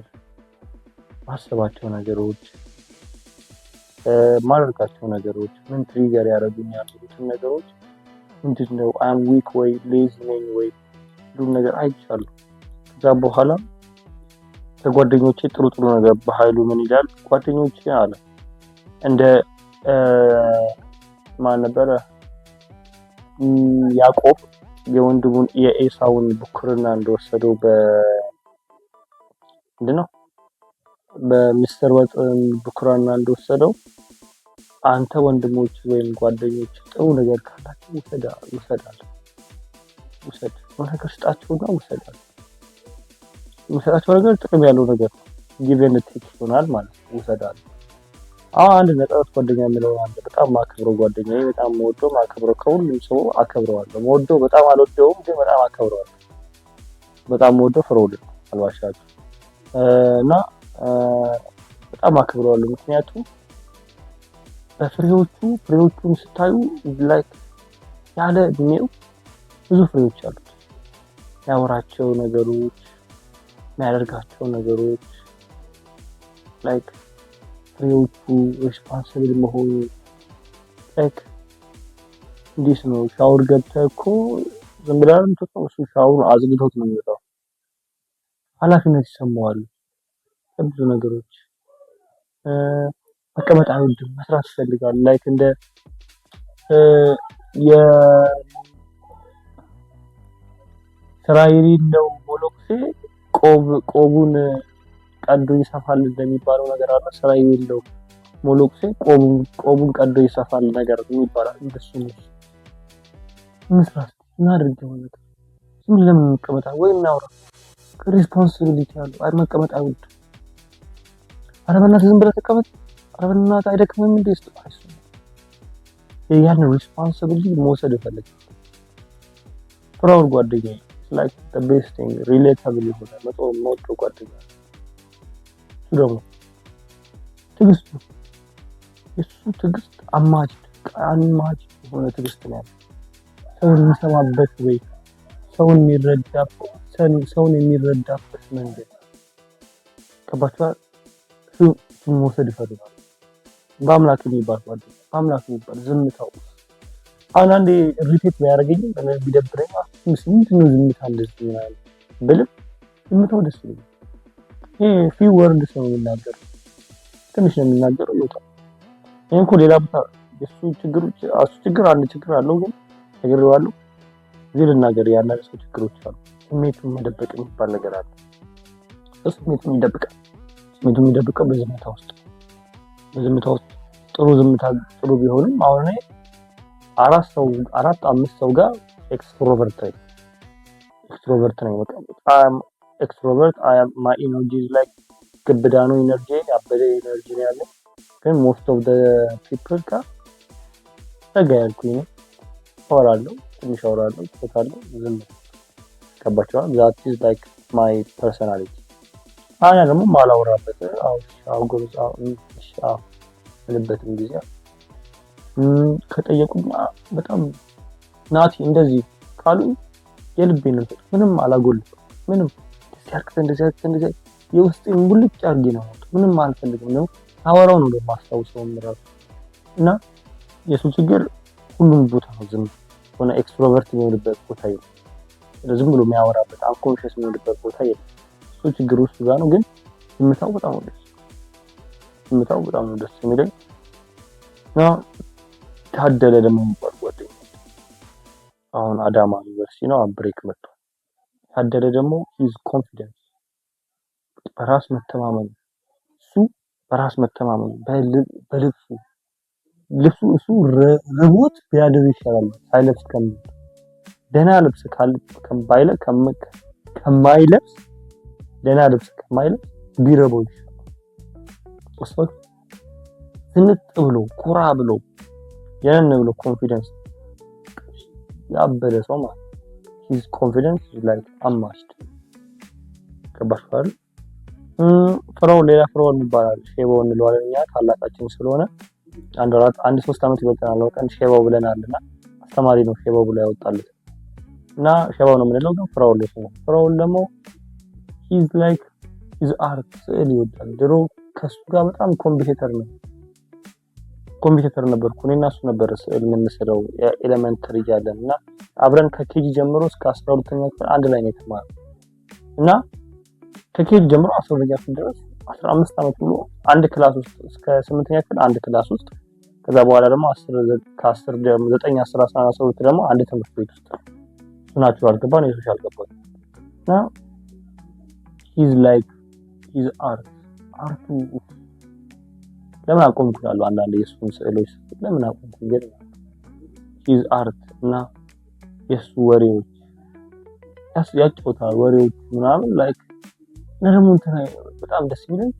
ማሰባቸው ነገሮች፣ ማድረጋቸው ነገሮች ምን ትሪገር ያደርጉኛል የሚሉትን ነገሮች ምንድነው አም ዊክ ወይ ሌዚ ነኝ ወይ ሁሉም ነገር አይቻለሁ። ከዛ በኋላ ከጓደኞቼ ጥሩ ነገር በኃይሉ ምን ይላል ጓደኞቼ አለ እንደ ማን ነበረ ያዕቆብ የወንድሙን የኤሳውን ብኩርና እንደወሰደው ምንድነው በሚስተር ወጥ ብኩርና እንደወሰደው አንተ ወንድሞች ወይም ጓደኞች ጥሩ ነገር ካላችሁ ውሰድ ነገር ስጣቸውና ውሰዳቸው ነገር ጥቅም ያለው ነገር ጊቨን ቴክ ይሆናል ማለት ነው። ውሰዳል አንድ ነጥብ ጓደኛ የሚለው አንድ በጣም ማከብረው ጓደኛዬ በጣም ወዶ ማከብረው ከሁሉም ሰው አከብረዋለሁ። ወዶ በጣም አልወደውም ግን በጣም አከብረዋለሁ። በጣም ወዶ ፍሮድ አልዋሻችሁ እና በጣም አከብረዋለሁ። ምክንያቱም ፍሬዎቹን ስታዩ ላይክ ያለ እድሜው ብዙ ፍሬዎች አሉት። ያወራቸው ነገሮች፣ የሚያደርጋቸው ነገሮች ላይክ ፍሬዎቹ ሪስፖንሲብል መሆኑ ላይክ እንዴት ነው ሻወር ገብተህ እኮ ዝም ብለህ የምትወጣው እሱ ሻወር አዝግቶት ነው የሚወጣው። ኃላፊነት ይሰማዋል ብዙ ነገሮች መቀመጥ አይወድም፣ መስራት ይፈልጋል። ላይክ እንደ ስራ የሌለው ሞሎክሴ ቆቡን ቀዶ ይሰፋል እንደሚባለው ነገር አለ። ስራ የሌለው ሞሎክሴ ቆቡን ቀዶ ይሰፋል ነገር ይባላል። እንደሱ ነው መስራት እናድርገው ነገር ዝም ለምን መቀመጥ ወይ እናውራ ሪስፖንሲቢሊቲ አለው። መቀመጥ አይወድም። ኧረ በእናትህ ዝም ብለህ ተቀመጥ፣ ኧረ በእናትህ አይደክምም እንዴ ስትባል ያን ሪስፖንሲቢሊቲ መውሰድ ይፈልጋል። ፍራውድ ጓደኛዬ like the best thing relatable ይሆናል። መጥቶ ጓደኛ ደግሞ ትዕግስት አማጅ የሆነ ትዕግስት ነው ያለው። ሰውን የሚሰማበት ወይ ሰውን የሚረዳበት መንገድ ከባቻ መውሰድ ይፈልጋል። በአምላክ የሚባል ጓደኛ አምላክ የሚባል ዝምታው አንዳንዴ ሪፒት ቢያደርገኝም ቢደብረኝ ምንድነው ዝምታ እንደዚህ ይላል ብልም ዝምታው ደስ ይላል። ይሄ ፊው ወርድስ ነው የሚናገረው፣ ትንሽ ነው የሚናገረው ይወጣል። ይሄን እኮ ሌላ ቦታ የሱ ችግር አንድ ችግር አለው፣ ግን ነግሬዋለሁ። እዚህ ልናገር ያለ ሰው ችግሮች አሉ። ስሜቱን መደበቅ የሚባል ነገር አለ። ስሜቱን ይደብቃል። ስሜቱን የሚደብቀው በዝምታ ውስጥ ጥሩ ዝምታ ጥሩ ቢሆንም አሁን እኔ 4-5 ሰው ጋር ኤክስትሮቨርት ነኝ። በቃ በጣም ኤክስትሮቨርት ማይ ኢነርጂ ላይክ ግብዳ ነው ኢነርጂ ያበደ ኢነርጂ ነው ያለው። ግን ሞስት ኦፍ ዘ ፒፕል ጋር ተጋያልኩኝ ነው አወራለሁ፣ ትንሽ አወራለሁ፣ ትፈታለሁ፣ ዝም ገባችኋል? that is like my personality። አና ደግሞ ማላወራበት ልበትም ጊዜ ከጠየቁኝ በጣም ናቲ እንደዚህ ካሉኝ የልቤን ነው፣ ምንም አላጎልም። ምንም እንደዚህ የውስጤን ሙልጭ አድርጌ ነው ምንም አልፈልግም ነው አወራው ነው ማስታውሰው ምራሱ። እና የሱ ችግር ሁሉም ቦታ ነው ዝም ሆነ ኤክስትሮቨርት የሚሆንበት ቦታ የለም። ዝም ብሎ የሚያወራበት አንኮንሺየስ የሚሆንበት ቦታ የለም። እሱ ችግር ውስጥ ጋር ነው። ግን ዝምታው በጣም ነው ደስ የሚለኝ። ታደለ ደግሞ የሚባል ጓደኛ አሁን አዳማ ዩኒቨርሲቲ ነው ብሬክ መጥቷል። ታደለ ደግሞ ሂዝ ኮንፊደንስ በራስ መተማመን በራስ መተማመን ልብሱ እሱ ርቦት ቢያድር ይሻላል ሳይለብስ ደህና ልብስ ከማይለብስ ደህና ልብስ ከማይለብስ ቢረበው ይሻላል። እሱ ዝንጥ ብሎ ኮራ ብሎ ያን ብሎ ኮንፊደንስ ያበደ ሰው ማለት his confidence is like unmatched። ከባሽፋል ሌላ ፍራውን ይባላል። ሼባው እንለዋለን እኛ ታላቃችን ስለሆነ አንድ 3 አመት ይበልጠናል። ወቀን ሼባው ብለናልና አስተማሪ ነው ሼባው ብሎ ያወጣለት እና ሼባው ነው የምንለው። ግን ፍራውን ደግሞ he's like his art ስዕል ይወዳል። ድሮ ከሱ ጋር በጣም ኮምፒውተር ነበርኩ እኔና እሱ ነበር ስዕል የምንስለው ኤሌመንተሪ እያለን እና አብረን ከኬጂ ጀምሮ እስከ 12ኛ ክፍል አንድ ላይ ነው የተማርነው እና ከኬጂ ጀምሮ 12ኛ ክፍል ድረስ 15 አመት ሙሉ አንድ ክላስ ውስጥ እስከ 8ኛ ክፍል አንድ ክላስ ውስጥ፣ ከዛ በኋላ ደግሞ 10 ደግሞ 9 10 12 ደግሞ አንድ ትምህርት ቤት ውስጥ ናቸው አልገባን የሶሻል ገባን እና he's like his አርቱ ለምን አቆምኩ ይላሉ አንዳንድ የሱን ስዕሎች ለምን አቆምኩ ግን his art እና የሱ ወሬዎች ያጫውታል ወሬዎች ምናምን ላይክ ነረሙ በጣም ደስ የሚለኝ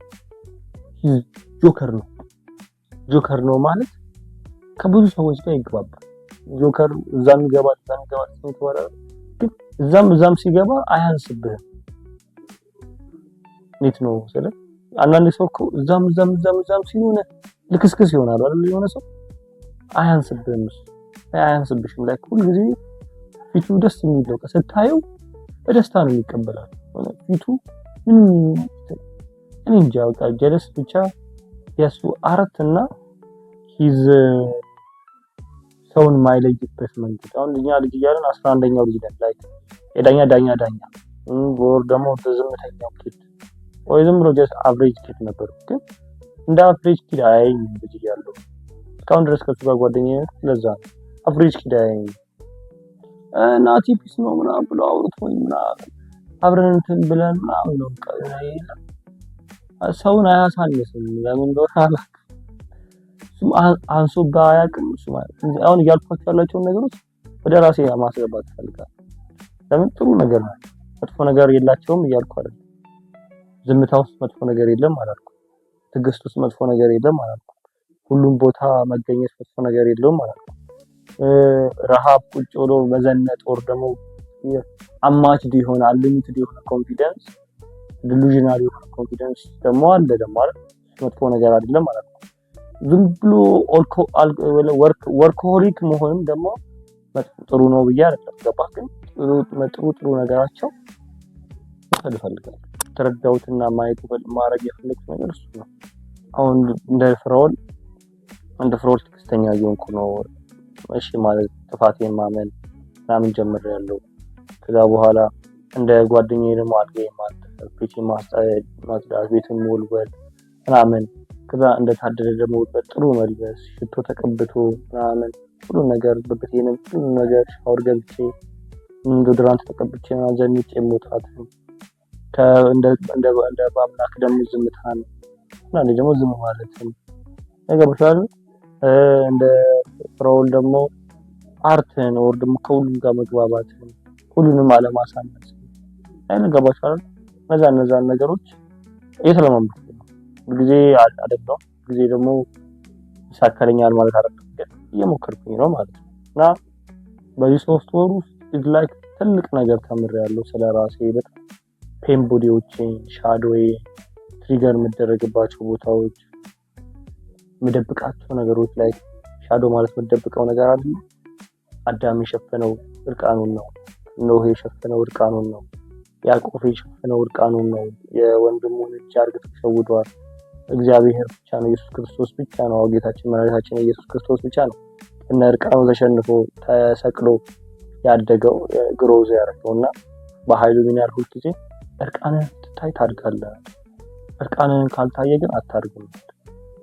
ጆከር ነው ማለት ከብዙ ሰዎች ጋር ይግባባል። ጆከር እዛም ይገባል ግን እዛም ሲገባ አያንስብህም። እንዴት ነው ስለ አንዳንድ ሰው እኮ እዛም ሲሆን ልክስክስ ይሆናል አይደል? የሆነ ሰው አያንስብሽም ላይ ሁሉ ጊዜ ፊቱ ደስ የሚለው ስታየው በደስታ ነው የሚቀበላል። ፊቱ እኔ እንጃ በቃ ጀለስ ብቻ የሱ አርት እና ሂዝ ሰውን ማይለይበት መንገድ። አሁን ልጅ እያለን 11ኛው ልጅ ነን ላይ ዳኛ ወር ደግሞ ዝምተኛው ኪድ ወይ ዝም ብሎ ጀስት አቨሬጅ ኪድ ነበር። ግን እንደ አቨሬጅ ኪድ አይኝ ልጅ እያለሁ እስካሁን ድረስ ከሱ ጋር ጓደኛዬ ለዛ አቨሬጅ ኪድ አይኝ ናቲ ፒስ ነው ምናምን ብሎ አውርቶኝ ምናምን አብረን እንትን ብለን ምናምን ነው ሰውን አያሳንስም። ለምን እንደሆነ አላውቅም። እሱም አንሶባ አያውቅም። እሱ ማለት አሁን እያልኳቸው ያላቸውን ነገሮች ወደ ራሴ ማስገባት እፈልጋለሁ። ለምን ጥሩ ነገር ነው መጥፎ ነገር የላቸውም እያልኩ አይደለም። ዝምታ ውስጥ መጥፎ ነገር የለም አላልኩም። ትዕግስት ውስጥ መጥፎ ነገር የለም አላልኩም። ሁሉም ቦታ መገኘት መጥፎ ነገር የለውም አላልኩም። ረሃብ ቁጭ ብሎ መዘነጥ ወር ደግሞ አማችድ ይሆን አንሊሚትድ የሆነ ኮንፊደንስ ዲሉዥናል የሆነ ኮንፊደንስ ደግሞ አለ ደግሞ አይደል? መጥፎ ነገር አይደለም ማለት ነው። ዝም ብሎ ወርክሆሊክ መሆንም ደግሞ ጥሩ ነው ብዬ አይደለም። ገባህ? ግን ጥሩ ነገራቸው ፈልጋለሁ። ተረዳውትና ማየት ማድረግ የፈለኩት ነገር እሱ ነው። አሁን እንደ ፍራኦል ትዕግስተኛ እየሆንኩ ነው። እሺ ማለት ጥፋቴን ማመን ምናምን ጀምሬያለሁ። ከዛ በኋላ እንደ ጓደኛዬ ደግሞ አድርጌ ማለት ፒቲ ማጽዳት ቤቱን ሞልወል ምናምን ከዛ እንደታደለ ደግሞ በጥሩ መልበስ ሽቶ ተቀብቶ ምናምን ሁሉ ነገር በቤቴንም ሁሉ ነገር ሻወር ገብቼ ዶድራንት ተቀብቼ ዘንጬ መውጣት እንደ በአምላክ ደግሞ ዝምታን እና ደግሞ ዝም ማለትም ነገር ብቻል እንደ ፍራውል ደግሞ አርትን ወር ደግሞ ከሁሉም ጋር መግባባት ሁሉንም አለማሳነስ አይነገባቻል እነዛ ነገሮች እየተለማመድኩ ነው። ጊዜ አይደለም ጊዜ ደግሞ ይሳካልኛል ማለት አይደለም ግን እየሞከርኩኝ ነው ማለት ነው። እና በዚህ 3 ወር ውስጥ ላይክ ትልቅ ነገር ተምሬያለሁ ስለራሴ በጣም ፔን ቦዲዎችን ሻዶዌ ትሪገር የምደረግባቸው ቦታዎች የምደብቃቸው ነገሮች ላይ ሻዶ ማለት የምደብቀው ነገር አይደል። አዳም የሸፈነው እርቃኑን ነው። ኖህ የሸፈነው እርቃኑን ነው። ያዕቆብ የሸፈነው እርቃኑን ነው። የወንድሙን እጅ አርግቶ ተሸውዷል። እግዚአብሔር ብቻ ነው፣ ኢየሱስ ክርስቶስ ብቻ ነው፣ ጌታችን መድኃኒታችን ኢየሱስ ክርስቶስ ብቻ ነው እና እርቃኑ ተሸንፎ ተሰቅሎ ያደገው ግሮዝ ያደረገውና በኃይሉ ምን ያልኩት ጊዜ እርቃንን ትታይ ታድጋለህ። እርቃንን ካልታየ ግን አታድግም።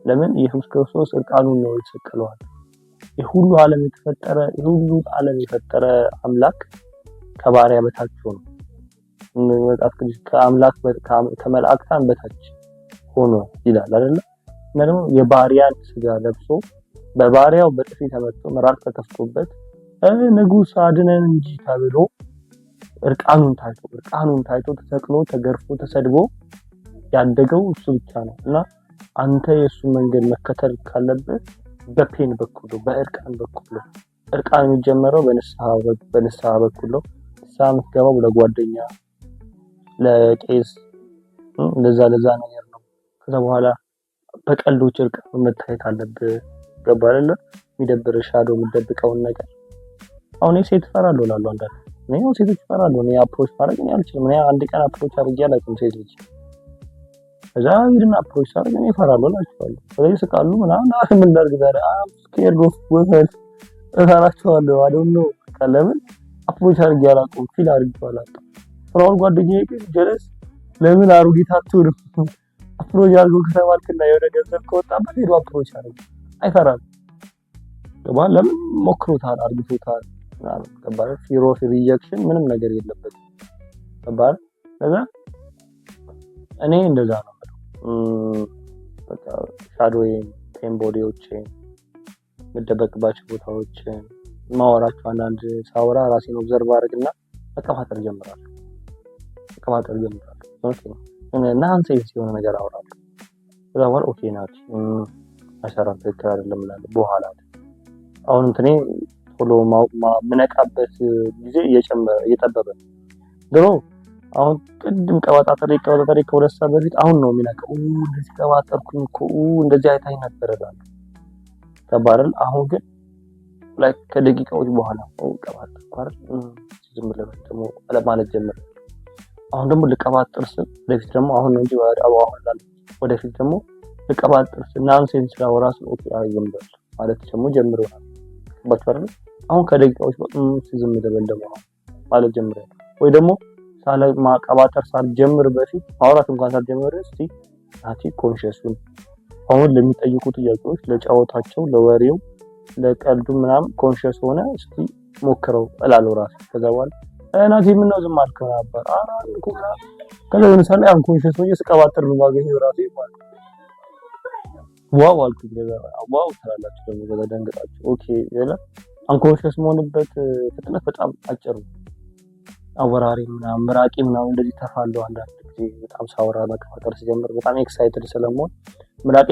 ለምን? ኢየሱስ ክርስቶስ እርቃኑን ነው የተሰቀለው። የሁሉ ዓለም የፈጠረ አምላክ ከባሪያ በታች ሆኖ ከአምላክ ከመላእክታን በታች ሆኖ ይላል አይደል? እና ደግሞ የባሪያን ስጋ ለብሶ በባሪያው በጥፊ ተመትቶ ምራቅ ተከፍቶበት ንጉስ አድነን እንጂ ተብሎ እርቃኑን ታይቶ ተሰቅሎ ተገርፎ ተሰድቦ ያደገው እሱ ብቻ ነው። እና አንተ የሱ መንገድ መከተል ካለበት በፔን በኩል በእርቃን በኩል እርቃን የሚጀምረው በንስሐ በኩል ነው። ንስሐ የምትገባው ለጓደኛ ለቄስ ለዛ ነገር ነው። ከዛ በኋላ በቀልዶች እርቃን መታየት አለብህ። ገባ አይደለ? የሚደብር ሻዶ የምትደብቀውን ነገር አሁን ሴት እፈራለሁ እላለሁ አንዳንዴ ነው ሴቶች እፈራለሁ። እኔ አፕሮች ማድረግ አልችልም። እኔ አንድ ቀን አፕሮች አድርጌ አላውቅም ሴት ልጅ እዛ ይድና አፕሮች አድርጌ እኔ እፈራለሁ እላቸዋለሁ። ስለዚህ ስቃሉ ምናምን ምን እንዳርግ ዛሬ ስኬርድ ኦፍ ወፈል እፈራቸዋለሁ። አዶን ነው ለምን አፕሮች አድርጌ አላውቅም። ፊል አድርጌ አላውቅም። ፍራውን ጓደኛዬ ግን ጀለስ ለምን አሩጊት አትሆንም አፕሮች አድርጎ ከተባልክና የሆነ ገንዘብ ከወጣበት ሄዶ አፕሮች አድርጎ አይፈራም። ገባህ? ለምን ሞክሮታል፣ አርግቶታል ምናምን ገባህ? ፊር ኦፍ ሪጀክሽን ምንም ነገር የለበትም። ገባህ? ለዛ እኔ እንደዛ ነው በቃ ሻዶዌ ፔን ቦዲዎችን መደበቅባቸው ቦታዎች ማወራቸው አንዳንድ ሳወራ ራሴን ኦብዘርቭ አድርግና መቀባጠር ጀምራለሁ። እና አንሴንስ የሆነ ነገር አወራለሁ። ከዛ በኋላ ኦኬ ናት አሻራም ትክክል አይደለም እላለሁ። በኋላ አሁን እንትኔ ቶሎ ምነቃበት ጊዜ እየጠበበ ድሮ አሁን ቅድም ቀባጣጠሬ ከሁለት ሰዓት በፊት አሁን ነው የሚነቃው። እንደዚህ ቀባጠርኩኝ እኮ እንደዚህ አይታይ ነበር እላለሁ። ከባረል አሁን ግን ላይክ ከደቂቃዎች በኋላ ቀባጠርኩ አይደል ዝም ብለህ ደግሞ ማለት ጀመረ። አሁን ደግሞ ልቀባጥር ስል ወደፊት ደግሞ አሁን ነው እንጂ ወደፊት ደግሞ ልቀባጥር ስል ናንሴንስ ራሱ ኦኬ አይዘምበል ማለት ደግሞ ጀምሮናል። ባትፈር አሁን ከደቂቃዎች ዝም ብለህ ደግሞ ማለት ጀምረናል። ወይ ደግሞ ማቀባጠር ሳልጀምር በፊት ማውራት እንኳን ሳልጀምር እስቲ ናቲ ኮንሺየሱን አሁን ለሚጠይቁ ጥያቄዎች ለጫወታቸው ለወሬው ለቀልዱ ምናምን ኮንሺየስ ሆነ እስቲ ሞክረው እላለሁ ራሴ። ከዛ በኋላ ናቲ ምን ነው ዝም አልከው ነበር አራንኩ ከዛ ለምሳሌ አሁን ኮንሺየስ ሆኜ ስቀባጠር ነው ማገኘው ራሴ ማለት ዋው አልኩኝ። ዋው ትላላችሁ ደግሞ በዛ ደንግጣችሁ ኦኬ ይላ አንኮንሺየስ መሆንበት ፍጥነት በጣም አጭር ነው። አወራሪ ምናምን ምራቂ ምናምን እንደዚህ ተፋለው አንዳንድ ጊዜ በጣም ሳወራ መቀባጠር ሲጀምር በጣም ኤክሳይትድ ስለምሆን ምራቄ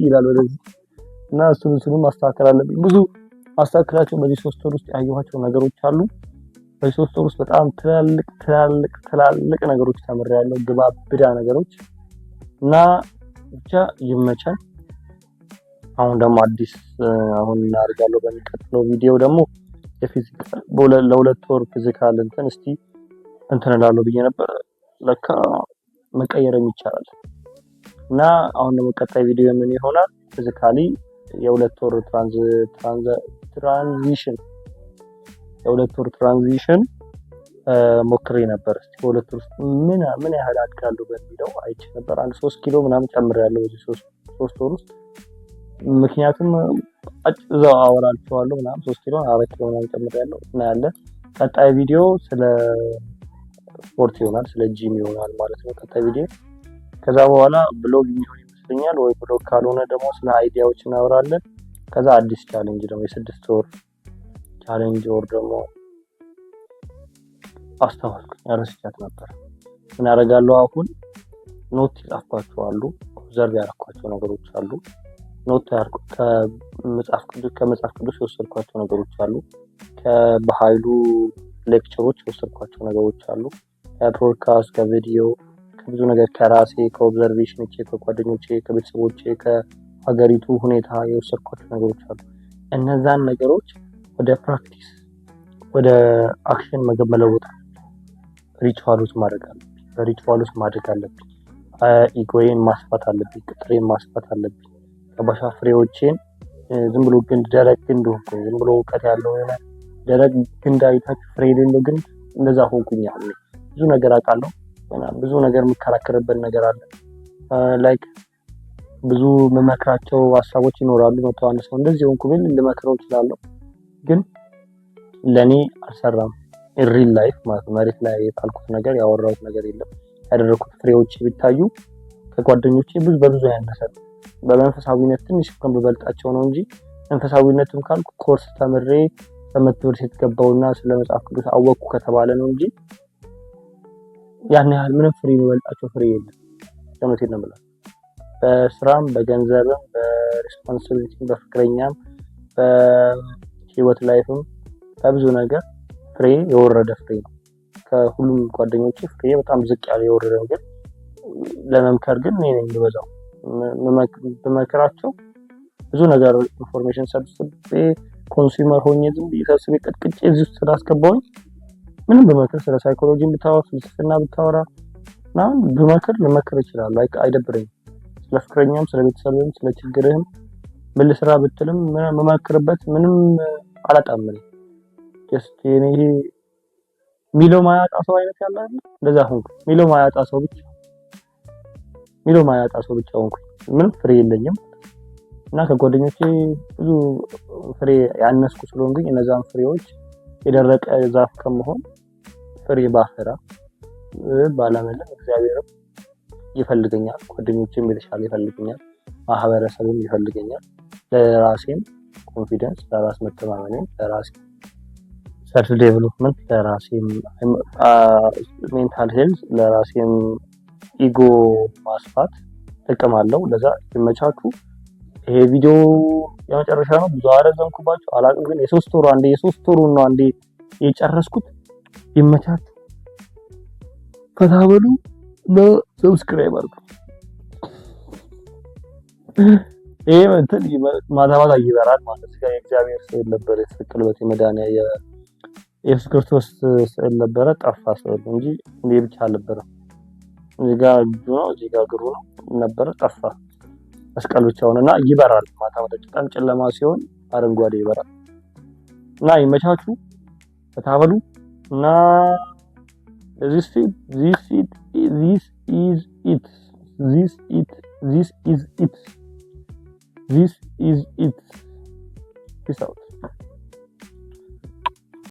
ይላል ወደዚህ እና እሱን ማስተካከል አለብኝ። ብዙ ማስተካከላቸው በዚህ 3 ወር ውስጥ ያየኋቸው ነገሮች አሉ። በዚህ 3 ወር ውስጥ በጣም ትላልቅ ነገሮች ተምሬያለሁ። ግባብዳ ነገሮች እና ብቻ ይመቻል። አሁን ደግሞ አዲስ አሁን እናደርጋለሁ በሚቀጥለው ቪዲዮ ደግሞ የፊዚካል ለሁለት ወር ፊዚካል እስቲ እላለሁ ብዬ ነበር። ለካ መቀየርም ይቻላል። እና አሁን ደግሞ ቀጣይ ቪዲዮ ምን ይሆናል? ፊዚካሊ የሁለት ወር ትራንዚሽን ሞክሬ ነበር። እስቲ በሁለት ወር ውስጥ ምን ያህል አድጋለሁ በሚለው አይቼ ነበር። አንድ 3 ኪሎ ምናምን ጨምሬያለሁ በዚህ 3 ወር ውስጥ። ምክንያቱም እዛው አወራቸዋለሁ ምናምን 3 ኪሎ 4 ኪሎ ምናምን ጨምሬያለሁ እና ያለ ቀጣይ ቪዲዮ ስለ ስፖርት ይሆናል፣ ስለ ጂም ይሆናል ማለት ነው ቀጣይ ቪዲዮ። ከዛ በኋላ ብሎግ የሚሆን ይመስለኛል፣ ወይ ብሎግ ካልሆነ ደግሞ ስለ አይዲያዎች እናወራለን። ከዛ አዲስ ቻሌንጅ ደግሞ የ6 ወር ቻሌንጅ ወር ደግሞ አስተዋልኩኝ፣ ረስቻት ነበር። ምን ያደርጋለሁ አሁን ኖት ይጻፍኳቸው አሉ፣ ኦብዘርቭ ያደረኳቸው ነገሮች አሉ፣ ኖት ከመጽሐፍ ቅዱስ የወሰድኳቸው ነገሮች አሉ፣ ከበኃይሉ ሌክቸሮች የወሰድኳቸው ነገሮች አሉ፣ ከፖድካስት፣ ከቪዲዮ፣ ከብዙ ነገር፣ ከራሴ ከኦብዘርቬሽኖቼ፣ ከጓደኞቼ፣ ከቤተሰቦቼ፣ ከሀገሪቱ ሁኔታ የወሰድኳቸው ነገሮች አሉ። እነዛን ነገሮች ወደ ፕራክቲስ ወደ አክሽን መለወጥ፣ ሪቹዋሎች ማድረግ አለብኝ። በሪቹዋሎች ማድረግ አለብኝ። ኢጎዬን ማስፋት አለብኝ። ቅጥሬን ማስፋት አለብኝ። ከባሻ ፍሬዎቼን ዝም ብሎ ግንድ ደረቅ ግንድ ሆንኩኝ። ዝም ብሎ እውቀት ያለው የሆነ ደረቅ ግንድ አይታችሁ ፍሬ የሌለው ግንድ እንደዛ ሆንኩኝ። አሁን ብዙ ነገር አውቃለሁ፣ ብዙ ነገር የምከራከርበት ነገር አለ። ላይክ ብዙ የምመክራቸው ሀሳቦች ይኖራሉ። መቶ አንድ ሰው እንደዚህ ሆንኩ ብል ልመክረው እችላለሁ፣ ግን ለኔ አልሰራም። ሪል ላይፍ ማለት መሬት ላይ የጣልኩት ነገር ያወራሁት ነገር የለም። ያደረኩት ፍሬዎች ቢታዩ ከጓደኞቼ በብዙ ያነሰ ነው። በመንፈሳዊነት ትንሽ እንኳን በበልጣቸው ነው እንጂ መንፈሳዊነቱን ካልኩ ኮርስ ተምሬ በመትምህርት የተገባውና ስለ መጽሐፍ ቅዱስ አወቅኩ ከተባለ ነው እንጂ ያን ያህል ምንም ፍሬ የሚበልጣቸው ፍሬ የለም። ለምሳሌ ነው ማለት በስራም በገንዘብም በሪስፖንሲቢሊቲም በፍቅረኛም በህይወት ላይፍም በብዙ ነገር ፍሬ የወረደ ፍሬ ነው። ከሁሉም ጓደኞቼ ፍሬ በጣም ዝቅ ያለ የወረደ ነገር። ለመምከር ግን እኔ ነኝ የምበዛው። በመከራቸው ብዙ ነገር ኢንፎርሜሽን ሰብስቤ ኮንሱመር ሆኜ ዝም ብዬ ሰብስቤ ቅጥቅጬ እዚህ ውስጥ ስላስገባሁኝ ምንም በመከር ስለ ሳይኮሎጂ ብታወራ ፍልስፍና ብታወራ ምናምን ልመክር እችላለሁ፣ አይደብረኝም። ስለ ፍቅረኛም ስለ ቤተሰብም ስለ ችግርህም ምን ልስራ ብትልም መመክርበት ምንም አላጣም። ጀስት እኔ ሚለው ማያጣ ሰው አይነት ያለ አይደል? እንደዛ ሆንኩ። ሚለው ማያጣ ሰው ብቻ ሆንኩ። ምንም ፍሬ የለኝም እና ከጓደኞቼ ብዙ ፍሬ ያነስኩ ስለሆንኩኝ እነዛን ፍሬዎች የደረቀ ዛፍ ከመሆን ፍሬ ባፈራ ባለመለም እግዚአብሔርም ይፈልገኛል፣ ጓደኞቼም የተሻለ ይፈልገኛል፣ ማህበረሰብም ይፈልገኛል። ለራሴም ኮንፊደንስ፣ ለራስ መተማመን፣ ለራሴ ሰልፍ ዴቨሎፕመንት፣ ለራሴም ሜንታል ሄልዝ፣ ለራሴም ኢጎ ማስፋት ጥቅም አለው። ለዛ ይመቻችሁ። ይሄ ቪዲዮ የመጨረሻ ነው። ብዙ አረዘምኩባችሁ አላውቅም፣ ግን የሶስት ወሩ ነው አንዴ የጨረስኩት። ይመቻችሁ። ፈታ በሉ እና ሰብስክራይብ አድርጉ። ይሄ እንትን ማታ ይበራል ማለት ነው። የእግዚአብሔር ስዕል ነበር የተሰቀለበት የመድኃኒያ የኢየሱስ ክርስቶስ ስዕል ነበረ። ጠፋ ስዕሉ እንጂ እንዴ ብቻ አልነበረም። እዚህ ጋር እጁ ነው፣ እዚህ ጋር እግሩ ነው ነበረ፣ ጠፋ። መስቀል ብቻውንና ይበራል። ማታ በጣም ጨለማ ሲሆን አረንጓዴ ይበራል እና ይመቻችሁ። ተታበሉ እና this is it. Peace out.